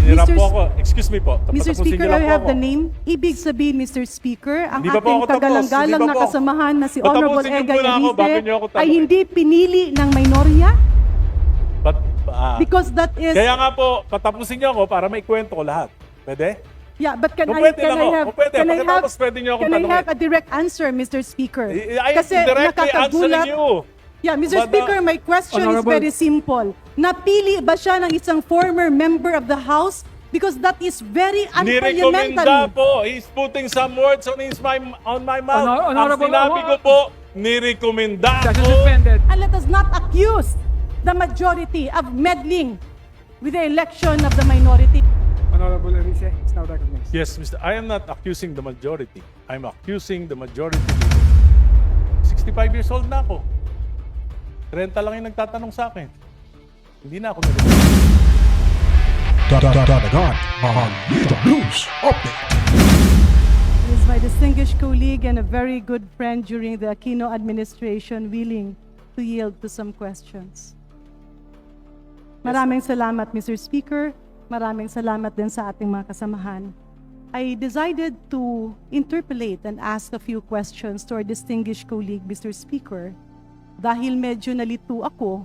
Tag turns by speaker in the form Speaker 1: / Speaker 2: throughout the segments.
Speaker 1: Hinirap po ako. Excuse me po.
Speaker 2: Mr.
Speaker 1: Tapusin
Speaker 2: Speaker,
Speaker 1: niyo lang
Speaker 2: I
Speaker 1: po
Speaker 2: have
Speaker 1: ako.
Speaker 2: the name. Ibig sabihin, Mr. Speaker, ang
Speaker 1: Hindi pa po
Speaker 2: ating
Speaker 1: ako tapos.
Speaker 2: kagalang-galang
Speaker 1: Hindi pa
Speaker 2: na
Speaker 1: po.
Speaker 2: kasamahan na si
Speaker 1: Patapusin
Speaker 2: Honorable
Speaker 1: niyo
Speaker 2: Egay
Speaker 1: muna ako bago niyo ako
Speaker 2: Erice ay
Speaker 1: tanungin.
Speaker 2: hindi pinili ng minorya?
Speaker 1: But,
Speaker 2: Because that is...
Speaker 1: kaya nga po, patapusin niyo ako para maikwento ko lahat. Pwede?
Speaker 2: Yeah, but can
Speaker 1: Kung
Speaker 2: I
Speaker 1: pwede lang ako. Kung pwede, pagkatapos pwede niyo akong
Speaker 2: can I
Speaker 1: tanungin.
Speaker 2: have a direct answer, Mr. Speaker?
Speaker 1: I am directly answering you.
Speaker 2: Yeah, Mr.
Speaker 1: But,
Speaker 2: Speaker, my question
Speaker 3: Honorable-
Speaker 2: is very simple. Napili ba siya ng isang former member of the House? Because that is very
Speaker 1: Nirekomenda
Speaker 2: unparliamentary.
Speaker 1: po. He's putting some words on my mouth.
Speaker 3: Honorable-
Speaker 1: Ang sinabi ko po, nirekomenda
Speaker 3: Session
Speaker 1: ko.
Speaker 3: suspended.
Speaker 2: And let us not accuse the majority of meddling with the election of the minority.
Speaker 3: Honorable Erice is now recognized.
Speaker 1: Yes, Mr. I am not accusing the majority. I'm accusing the majority leader. 65 years old na ako. 30 lang yung nagtatanong sa akin. Hindi na ako
Speaker 4: Dadagan on Dito News Update.
Speaker 2: He is my distinguished colleague and a very good friend during the Aquino administration, willing to yield to some questions. Maraming salamat, Mr. Speaker. Maraming salamat din sa ating mga kasamahan. I decided to interpolate and ask a few questions to our distinguished colleague, Mr. Speaker, dahil medyo nalito ako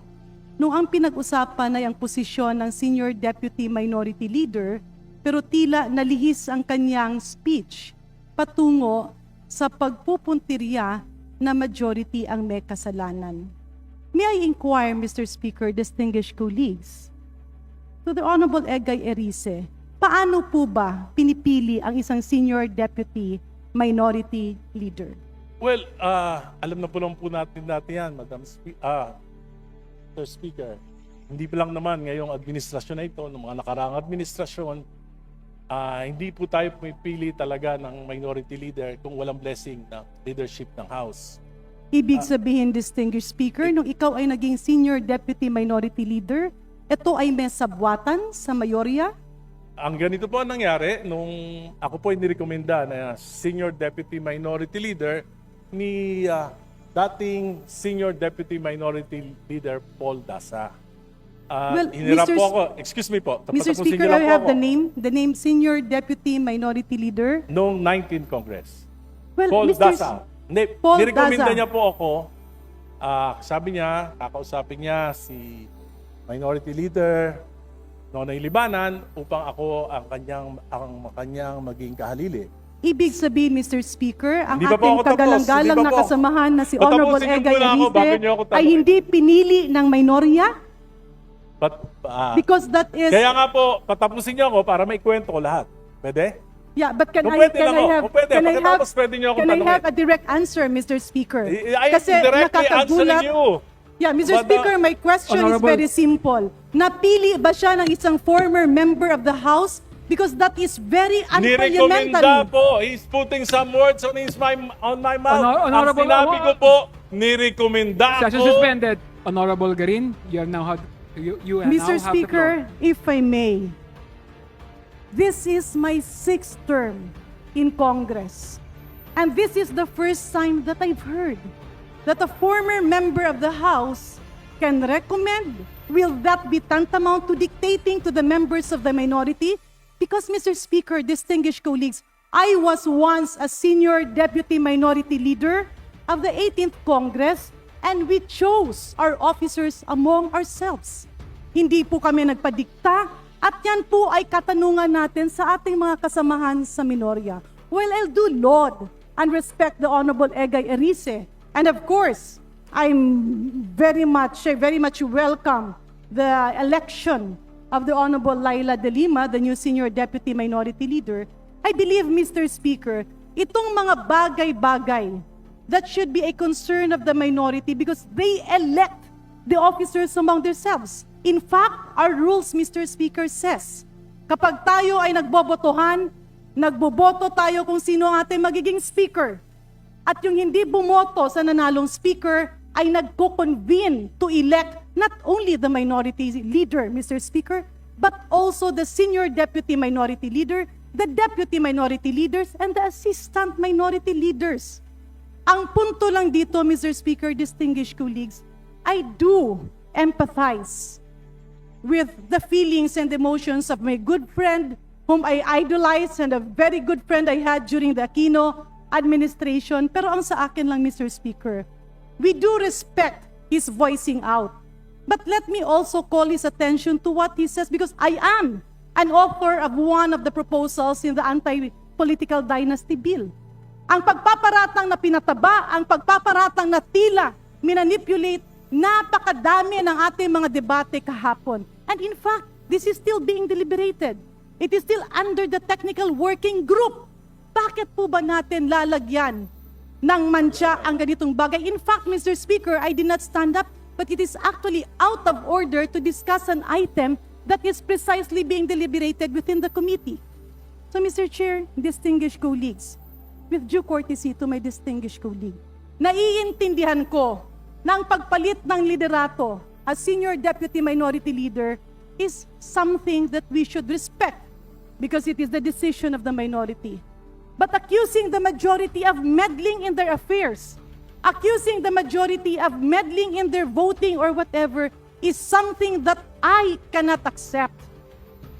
Speaker 2: nung ang pinag-usapan ay ang posisyon ng Senior Deputy Minority Leader, pero tila nalihis ang kanyang speech patungo sa pagpupuntirya na majority ang may kasalanan. May I inquire, Mr. Speaker, distinguished colleagues, to the Honorable Egay Erice, paano po ba pinipili ang isang Senior Deputy Minority Leader?
Speaker 1: Well, alam na po natin yan, Mr. Speaker. Hindi pa lang naman ngayong administrasyon na ito, ng mga nakaraang administrasyon, hindi po tayo pumipili talaga ng minority leader kung walang blessing ng leadership ng House.
Speaker 2: Ibig sabihin, distinguished speaker, nung ikaw ay naging Senior Deputy Minority Leader, ito ay may sabwatan sa mayorya?
Speaker 1: Ang ganito po ang nangyari nung ako po ay nirekomenda na Senior Deputy Minority Leader ni dating Senior Deputy Minority Leader Paul Dasa. Hinirap
Speaker 2: Mr.
Speaker 1: po ako. Excuse me po.
Speaker 2: Mr.
Speaker 1: Tapusin
Speaker 2: Speaker,
Speaker 1: niyo lang
Speaker 2: I
Speaker 1: po
Speaker 2: have
Speaker 1: ako.
Speaker 2: the name Senior Deputy Minority Leader.
Speaker 1: Noong 19th Congress.
Speaker 2: Well,
Speaker 1: Paul
Speaker 2: Mr.
Speaker 1: Dasa. Hindi,
Speaker 2: Paul
Speaker 1: nirekomenda
Speaker 2: Dasa.
Speaker 1: niya po ako. Sabi niya, kakausapin niya si Minority Leader Nonoy Libanan upang ako ang kanyang maging kahalili.
Speaker 2: Ibig sabihin, Mr. Speaker, ang
Speaker 1: Hindi pa po
Speaker 2: ating
Speaker 1: ako tapos.
Speaker 2: kagalang-galang
Speaker 1: Hindi pa
Speaker 2: na
Speaker 1: po.
Speaker 2: kasamahan na si
Speaker 1: Patapusin
Speaker 2: Honorable
Speaker 1: niyo
Speaker 2: Egay
Speaker 1: muna ako bago niyo ako
Speaker 2: Erice ay
Speaker 1: tanungin.
Speaker 2: hindi pinili ng minorya?
Speaker 1: But,
Speaker 2: Because that is...
Speaker 1: kaya nga po, patapusin niyo ako para maikwento ko lahat. Pwede?
Speaker 2: Yeah, but can
Speaker 1: Kung
Speaker 2: I
Speaker 1: pwede
Speaker 2: can
Speaker 1: lang
Speaker 2: I
Speaker 1: ako.
Speaker 2: have
Speaker 1: Kung pwede,
Speaker 2: can I have
Speaker 1: pagkatapos pwede niyo akong
Speaker 2: can I
Speaker 1: tanungin.
Speaker 2: have a direct answer, Mr. Speaker?
Speaker 1: I am directly answering you.
Speaker 2: Yeah, Mr.
Speaker 1: But,
Speaker 2: Speaker, my question is
Speaker 3: Honorable-
Speaker 2: very simple. Napili ba siya ng isang former member of the House? Because that is very
Speaker 1: Nirekomenda
Speaker 2: unparliamentary.
Speaker 1: po. He's putting some words on my mouth.
Speaker 3: Honorable-
Speaker 1: Ang sinabi ko po, nirekomenda
Speaker 3: Session
Speaker 1: ko.
Speaker 3: suspended. Honorable Garin, you now have you now
Speaker 2: Mr.
Speaker 3: have the floor.
Speaker 2: Speaker, if I may, this is my 6th term in Congress. And this is the first time that I've heard that a former member of the House can recommend. Will that be tantamount to dictating to the members of the minority? Because, Mr. Speaker, distinguished colleagues, I was once a Senior Deputy Minority Leader of the 18th Congress, and we chose our officers among ourselves. Hindi po kami nagpadikta, at yan po ay katanungan natin sa ating mga kasamahan sa minorya. Well, I'll do laud and respect the Honorable Egay Erice. And of course, I'm very much welcome the election of the Honorable Laila De Lima, the new Senior Deputy Minority Leader. I believe, Mr. Speaker, itong mga bagay-bagay that should be a concern of the minority because they elect the officers among themselves. In fact, our rules, Mr. Speaker, says, kapag tayo ay nagbobotohan, nagboboto tayo kung sino ang ating magiging speaker. At yung hindi bumoto sa nanalong speaker ay nagko-convene to elect not only the minority leader, Mr. Speaker, but also the Senior Deputy Minority Leader, the Deputy Minority Leaders, and the Assistant Minority Leaders. Ang punto lang dito, Mr. Speaker, distinguished colleagues, I do empathize with the feelings and emotions of my good friend whom I idolized and a very good friend I had during the Aquino administration. Pero ang sa akin lang, Mr. Speaker, we do respect his voicing out. But let me also call his attention to what he says, because I am an author of one of the proposals in the anti-political dynasty bill. Ang pagpaparatang na pinataba, ang pagpaparatang na tila minanipulate, napakadami ng ating mga debate kahapon. And in fact, this is still being deliberated. It is still under the technical working group. Bakit po ba natin lalagyan ng mantsa ang ganitong bagay? In fact, Mr. Speaker, I did not stand up, but it is actually out of order to discuss an item that is precisely being deliberated within the committee. So, Mr. Chair, distinguished colleagues, with due courtesy to my distinguished colleague, naiintindihan ko na ang pagpalit ng liderato as Senior Deputy Minority Leader is something that we should respect because it is the decision of the minority. But accusing the majority of meddling in their affairs, accusing the majority of meddling in their voting or whatever is something that I cannot accept.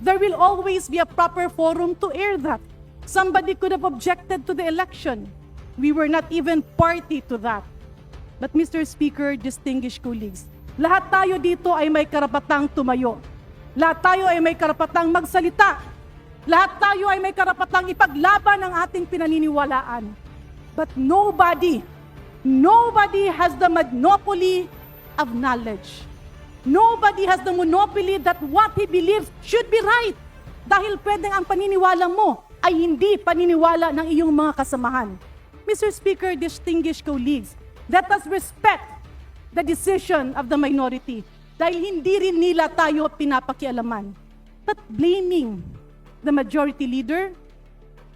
Speaker 2: There will always be a proper forum to air that. Somebody could have objected to the election. We were not even party to that. But Mr. Speaker, distinguished colleagues, lahat tayo dito ay may karapatang tumayo. Lahat tayo ay may karapatang magsalita. Lahat tayo ay may karapatang ipaglaban ang ating pinaniniwalaan. But nobody has the monopoly of knowledge. Nobody has the monopoly that what he believes should be right. Dahil pwedeng ang paniniwala mo ay hindi paniniwala ng iyong mga kasamahan. Mr. Speaker, distinguished colleagues, let us respect the decision of the minority dahil hindi rin nila tayo pinapakialaman. But blaming the majority leader,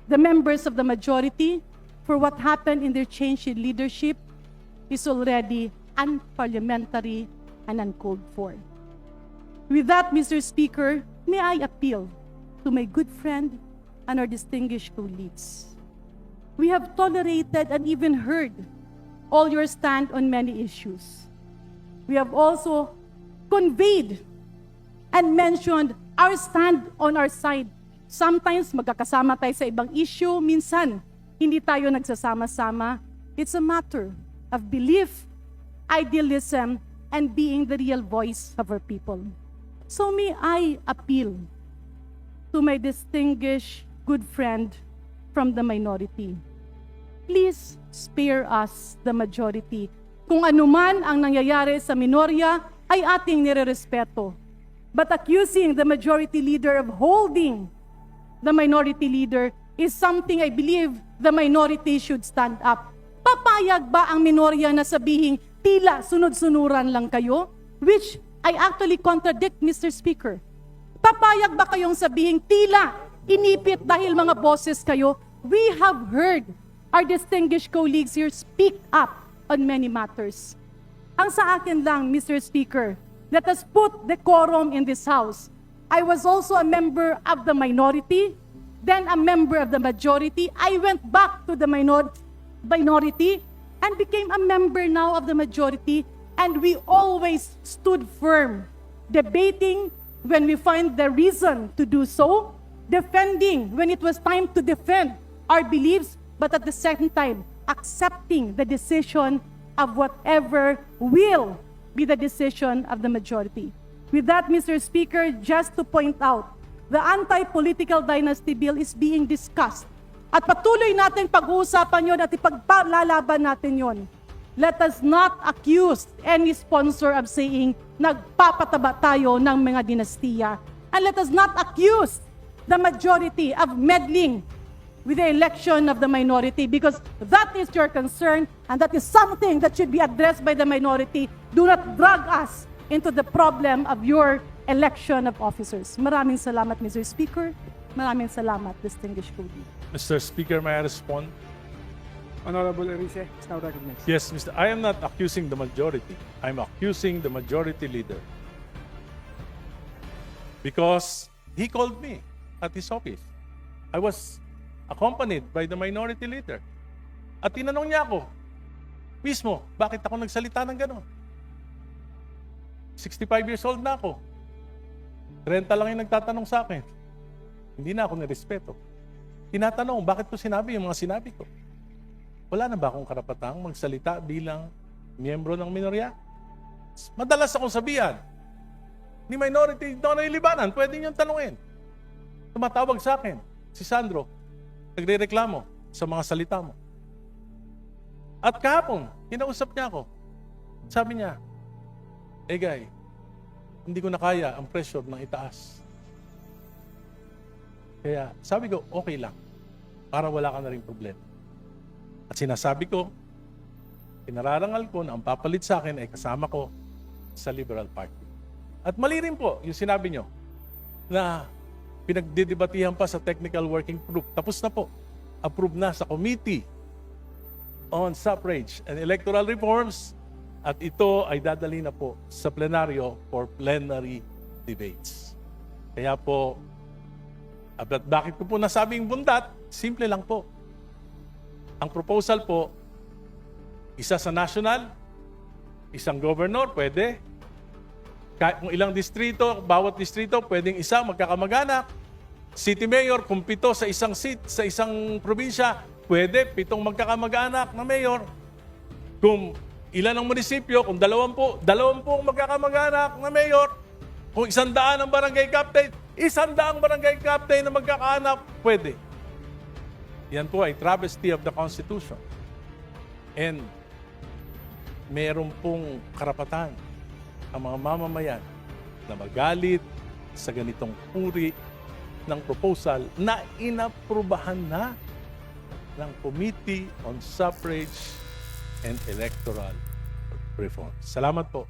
Speaker 2: the members of the majority, for what happened in their change in leadership is already unparliamentary and uncalled for. With that, Mr. Speaker, may I appeal to my good friend and our distinguished colleagues. We have tolerated and even heard all your stand on many issues. We have also conveyed and mentioned our stand on our side. Sometimes magkakasama tayo sa ibang issue, minsan hindi tayo nagsasama-sama. It's a matter of belief, idealism, and being the real voice of our people. So may I appeal to my distinguished good friend from the minority. Please spare us, the majority. Kung anuman ang nangyayari sa minorya, ay ating nirerespeto. But accusing the majority leader of holding the minority leader is something I believe the minority should stand up. Papayag ba ang minorya na sabihing tila sunod-sunuran lang kayo? Which I actually contradict, Mr. Speaker. Papayag ba kayong sabihing tila inipit dahil mga boses kayo? We have heard our distinguished colleagues here speak up on many matters. Ang sa akin lang, Mr. Speaker, let us put decorum in this House. I was also a member of the minority, then a member of the majority. I went back to the minority and became a member now of the majority, and we always stood firm, debating when we find the reason to do so, defending when it was time to defend our beliefs, but at the same time, accepting the decision of whatever will be the decision of the majority. With that, Mr. Speaker, just to point out, the anti-political dynasty bill is being discussed. At patuloy natin pag-uusapan yon at ipaglalaban natin yon. Let us not accuse any sponsor of saying nagpapataba tayo ng mga dinastiya. And let us not accuse the majority of meddling with the election of the minority, because that is your concern and that is something that should be addressed by the minority. Do not drag us into the problem of your election of officers. Maraming salamat, Mr. Speaker. Maraming salamat, distinguished colleague.
Speaker 1: Mr. Speaker, may I respond?
Speaker 3: Honorable Erice is now recognized.
Speaker 1: Yes, Mr. I am not accusing the majority. I'm accusing the majority leader. Because he called me at his office. I was accompanied by the minority leader. At tinanong niya ako, mismo, bakit ako nagsalita ng gano'n? 65 years old na ako. 30 lang yung nagtatanong sa akin. Hindi na ako nirespeto. Tinatanong, bakit ko sinabi yung mga sinabi ko? Wala na ba akong karapatang magsalita bilang miyembro ng minorya? Madalas akong sabihan, ni minority, Donay Libanan, pwede niyong tanungin. Tumatawag sa akin, si Sandro, nagre-reklamo sa mga salita mo. At kahapon, kinausap niya ako. Sabi niya, Egay, hindi ko na kaya ang pressure ng itaas. Kaya sabi ko, okay lang, para wala ka na rin problema. At sinasabi ko, pinararangal ko na ang papalit sa akin ay kasama ko sa Liberal Party. At mali rin po yung sinabi nyo na pinagdidebatihan pa sa Technical Working Group. Tapos na po. Approve na sa Committee on Suffrage and Electoral Reforms at ito ay dadali na po sa plenaryo for plenary debates. Kaya po, at bakit ko po nasabing bundat? Simple lang po. Ang proposal po, isa sa national, isang governor, pwede. Kahit kung ilang distrito, bawat distrito, pwedeng isa, magkakamag-anak. City mayor, kung 7 sa isang seat, sa isang probinsya, pwede, 7 magkakamag-anak na mayor. Kung ilan ang munisipyo, kung 20 magkakamag-anak na mayor, kung 100 ang barangay captain, 100 barangay captain na magkakaanak, pwede. Yan po ay travesty of the Constitution. And meron pong karapatan ang mga mamamayan na magalit sa ganitong uri ng proposal na inaprubahan na ng Committee on Suffrage and Electoral Reform. Salamat po.